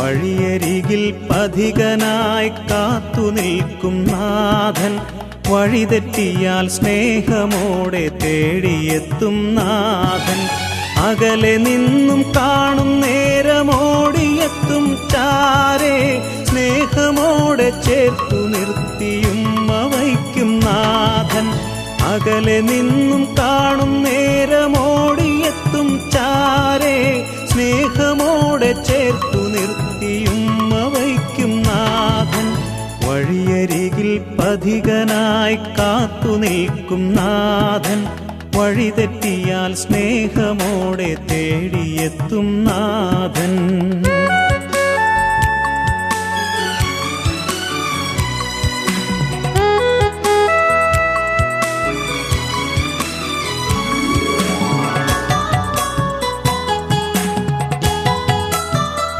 വഴിയരികിൽ പഥികനായി കാത്തു നിൽക്കും നാഥൻ, വഴിതെറ്റിയാൽ സ്നേഹമോടെ തേടിയെത്തും നാഥൻ. അകലെ നിന്നും കാണും നേരമോടിയെത്തും ചാരേ, സ്നേഹമോടെ ചേർത്തു നിർത്തിയും വയ്ക്കും നാഥൻ. അകലെ നിന്നും കാണും നേരമോടിയെത്തും ചാരേ, സ്നേഹമോടെ ചേർത്തു നിർത്തിയും വയ്ക്കും നാഥൻ. വഴിയരികിൽ പഥികനായി കാത്തു നിൽക്കും നാഥൻ, വഴിതെറ്റിയാൽ സ്നേഹമോടെ തേടിയെത്തും നാഥൻ.